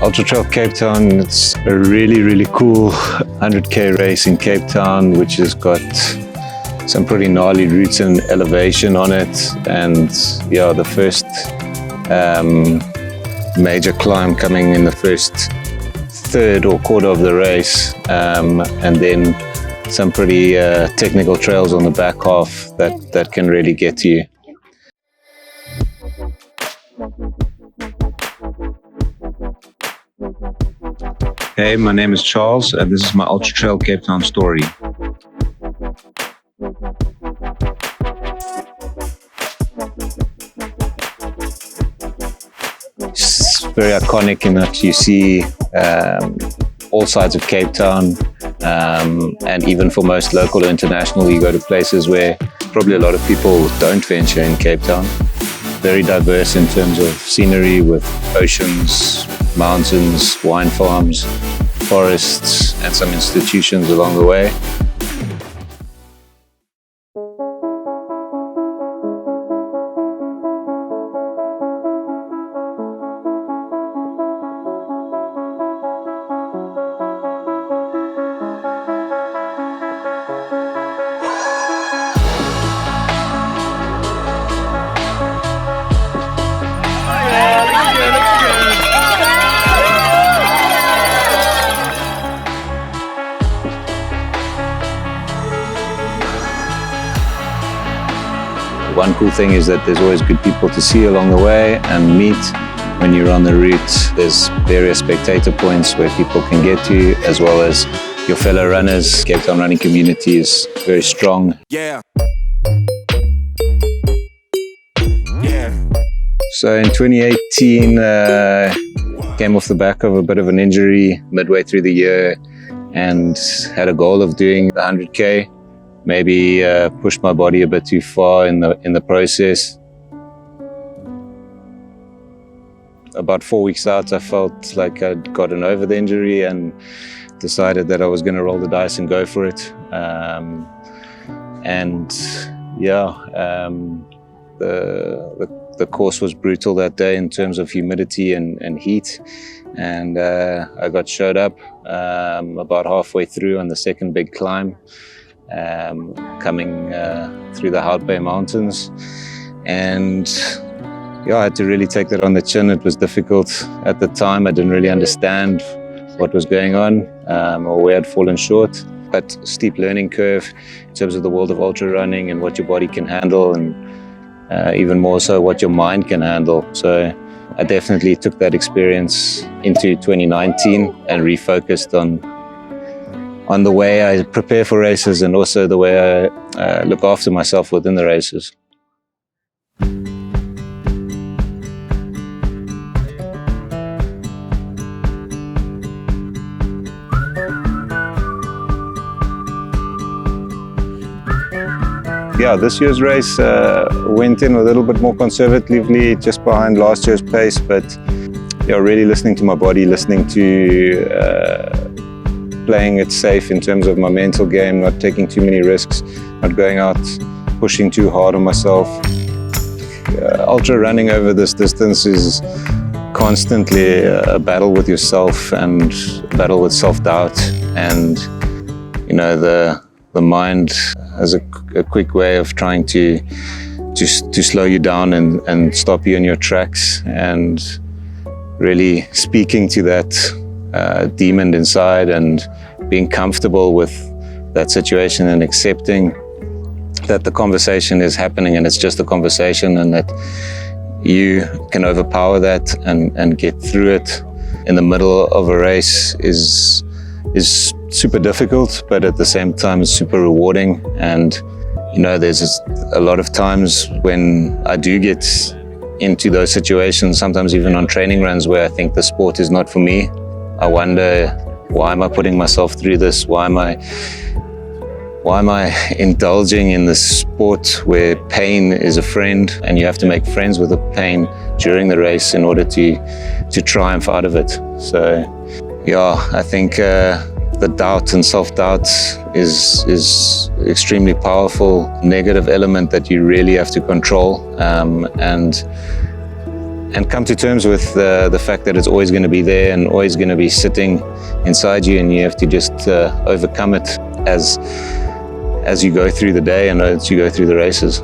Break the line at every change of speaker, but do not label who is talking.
Ultra Trail Cape Town, it's a really cool 100k race in Cape Town, which has got some pretty gnarly routes and elevation on it. And yeah, the first major climb coming in the first third or quarter of the race, and then some pretty technical trails on the back half that can really get to you. Hey, my name is Charles, and this is my Ultra Trail Cape Town story. It's very iconic in that you see all sides of Cape Town, and even for most local or international, you go to places where probably a lot of people don't venture in Cape Town. Very diverse in terms of scenery, with oceans, mountains, wine farms, forests, and some institutions along the way. One cool thing is that there's always good people to see along the way and meet. When you're on the route, there's various spectator points where people can get to, as well as your fellow runners. Cape Town running community is very strong. Yeah. So in 2018, came off the back of a bit of an injury midway through the year and had a goal of doing the 100k. Maybe pushed my body a bit too far in the process. About 4 weeks out, I felt like I'd gotten over the injury and decided that I was going to roll the dice and go for it. The course was brutal that day in terms of humidity and heat, and I got showed up about halfway through on the second big climb. Coming through the Hout Bay Mountains, and yeah, I had to really take that on the chin. It was difficult at the time. I didn't really understand what was going on or where I'd fallen short, but steep learning curve in terms of the world of ultra running and what your body can handle, and even more so what your mind can handle. So I definitely took that experience into 2019 and refocused on the way I prepare for races and also the way I look after myself within the races. Yeah, this year's race went in a little bit more conservatively, just behind last year's pace, but yeah, really listening to my body, listening to playing it safe in terms of my mental game, not taking too many risks, not going out pushing too hard on myself. Ultra running over this distance is constantly a battle with yourself and a battle with self-doubt, and you know, the mind has a quick way of trying to slow you down and stop you in your tracks, and really speaking to that demon inside and being comfortable with that situation and accepting that the conversation is happening and it's just a conversation, and that you can overpower that and get through it in the middle of a race is super difficult, but at the same time it's super rewarding. And you know, there's a lot of times when I do get into those situations, sometimes even on training runs, where I think the sport is not for me. I wonder, why am I putting myself through this? Why am I indulging in this sport where pain is a friend, and you have to make friends with the pain during the race in order to triumph out of it? So yeah, I think the doubt and self-doubt is extremely powerful negative element that you really have to control, and and come to terms with the fact that it's always going to be there and always going to be sitting inside you, and you have to just overcome it as you go through the day and as you go through the races.